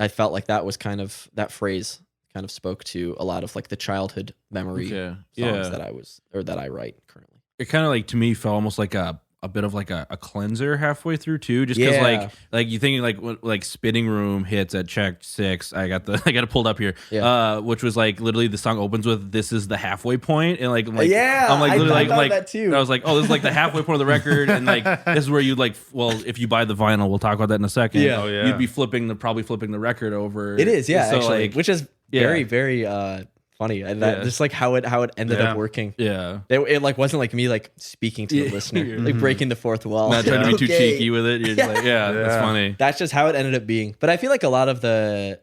felt like that was kind of, that phrase kind of spoke to a lot of like the childhood memory songs that I write currently.
It kind of like, to me, felt almost like a bit of like a cleanser halfway through too, just because like you thinking like Spinning Room hits at check 6. I got it pulled up here, which was like literally the song opens with "This is the halfway point," and like I'm like literally like
that too.
I was like, oh, this is like the halfway point of the record, and like this is where you like, well, if you buy the vinyl, we'll talk about that in a second. You'd be probably flipping the record over.
It is, so actually,
like,
which is very funny, and that just like how it ended up working. It like wasn't like me like speaking to the listener, like breaking the fourth wall,
not trying to be too cheeky with it. You're just like, that's funny.
That's just how it ended up being. But I feel like a lot of the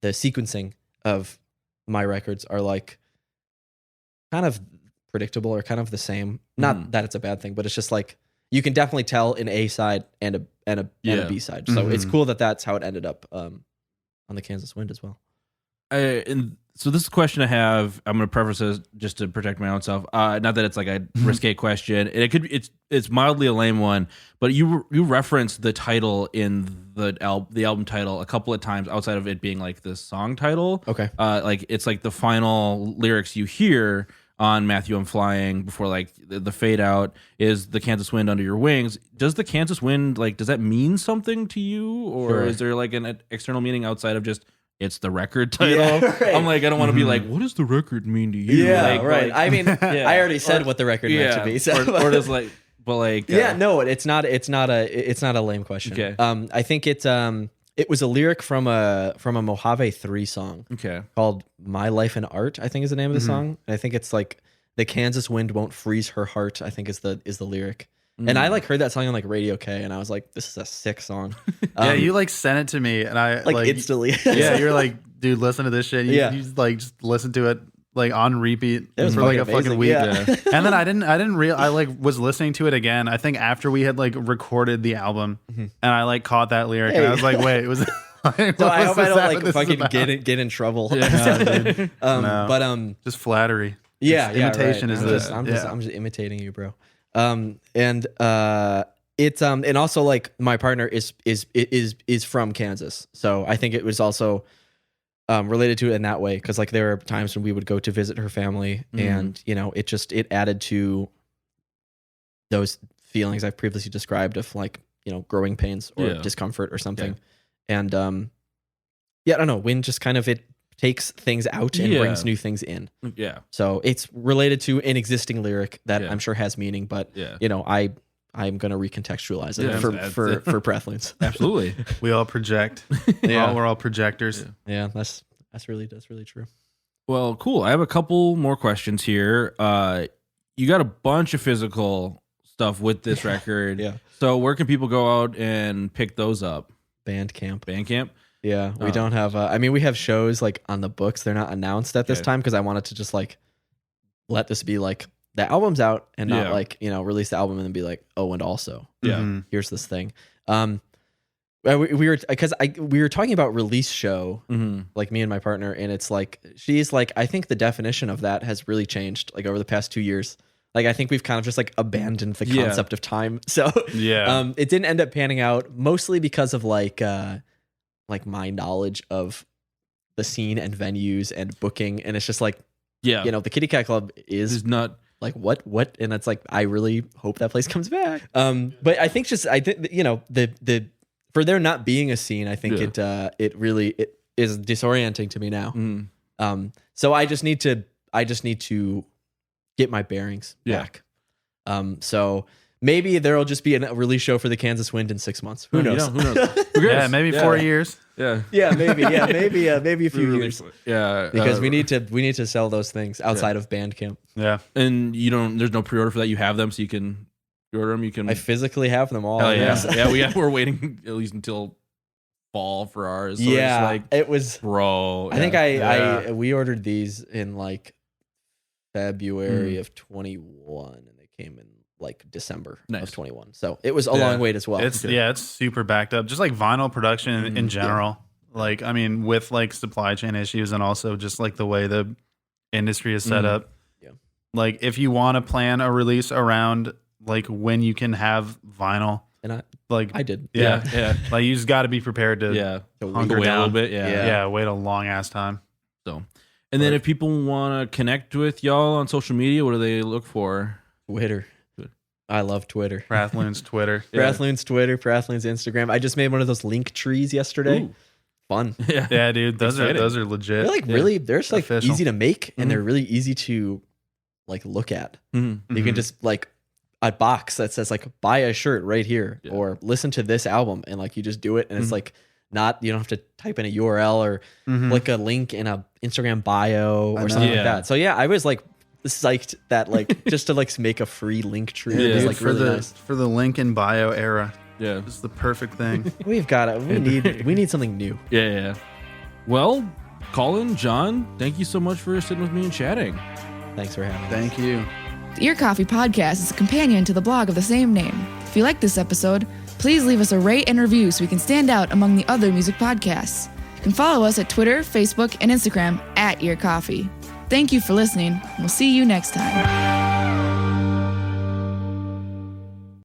sequencing of my records are like kind of predictable or kind of the same. Not that it's a bad thing, but it's just like you can definitely tell an A side and a B side. So it's cool that that's how it ended up on the Kansas Wind as well.
And so this is a question I have. I'm going to preface this just to protect my own self. Not that it's like a risque question. It's mildly a lame one, but you referenced the title in the album title a couple of times outside of it being like the song title.
Okay.
Like it's like the final lyrics you hear on Matthew I'm Flying before like the fade out is the Kansas Wind under your wings. Does the Kansas Wind, like, does that mean something to you, or is there like an external meaning outside of just it's the record title?
Right.
I'm like, I don't want to be like, what does the record mean to you?
Right. I mean, I already said what the record meant to be. So.
Or does like, but like,
no, it's not a lame question.
Okay.
I think it was a lyric from a Mojave 3 song.
Okay.
Called My Life in Art, I think is the name of the song. And I think it's like the Kansas wind won't freeze her heart, I think is the lyric. And I like heard that song on like Radio K, and I was like, this is a sick song.
You like sent it to me, and I
like instantly.
You're like, dude, listen to this shit. You just like just listen to it like on repeat for like a fucking week. And then I like was listening to it again. I think after we had like recorded the album, and I like caught that lyric, and I was like, wait, it was.
So I hope I don't like fucking get in trouble.
No. Just flattery. Imitation is this.
I'm just imitating you, bro. And also like my partner is from Kansas, so I think it was also related to it in that way, because like there are times when we would go to visit her family, and you know it added to those feelings I've previously described of like, you know, growing pains or discomfort or something. And I don't know, wind just kind of it takes things out and brings new things in. So it's related to an existing lyric that I'm sure has meaning, but you know, I'm going to recontextualize it for Prathloons.
Absolutely.
We all project. We're all projectors.
Yeah, that's really true.
Well, cool. I have a couple more questions here. You got a bunch of physical stuff with this record. So where can people go out and pick those up? Bandcamp?
Yeah, we don't have. I mean, we have shows like on the books. They're not announced at this time because I wanted to just like let this be like the album's out and not like, you know, release the album and then be like, oh, and also here's this thing. We were talking about release show, like me and my partner, and it's like she's like, I think the definition of that has really changed like over the past 2 years. Like I think we've kind of just like abandoned the concept of time. So it didn't end up panning out, mostly because of like my knowledge of the scene and venues and booking, and it's just like
Yeah.
You know, the Kitty Cat Club is
not
like what, and it's like I really hope that place comes back. But I think you know the for there not being a scene, I think it really is disorienting to me now. So I just need to get my bearings back. So maybe there'll just be a release show for the Kansas Wind in 6 months. Who knows?
Who knows?
Yeah, maybe 4 years.
Yeah.
Maybe a few years.
Yeah.
Because we need to sell those things outside of Bandcamp.
Yeah.
And there's no pre-order for that. You have them, so you can order them. You can.
I physically have them all.
Hell yeah. Yeah, we're waiting at least until fall for ours. So
it was,
bro.
I think we ordered these in like February of 21, and they came in like December of 21. So it was a long wait as well.
It's super backed up. Just like vinyl production in general. Like, I mean, with like supply chain issues and also just like the way the industry is set up. Yeah. Like if you want to plan a release around like when you can have vinyl.
And I did.
Yeah. Like you just got to be prepared to hunker
wait
down
a little bit.
Yeah. Wait a long ass time.
So, and then if people want to connect with y'all on social media, what do they look for?
Twitter. I love Twitter.
Prathloons Twitter.
Prathloons Twitter, Prathloons Instagram. I just made one of those link trees yesterday. Ooh. Fun.
Yeah, dude. Those are legit.
They're like really, they're just like official. Easy to make and they're really easy to like look at. You can just like a box that says like buy a shirt right here or listen to this album, and like you just do it, and it's like you don't have to type in a URL or like a link in a Instagram bio or something like that. So yeah, I was like psyched that like just to like make a free link tree is like really nice.
For the link in bio era.
Yeah,
this is the perfect thing.
We've got it. We need something new.
Yeah. Well, Colin, John, thank you so much for sitting with me and chatting.
Thanks for having me.
Thank you.
The Ear Coffee Podcast is a companion to the blog of the same name. If you like this episode, please leave us a rate and review so we can stand out among the other music podcasts. You can follow us at Twitter, Facebook, and Instagram @Ear Coffee. Thank you for listening, and we'll see you next time.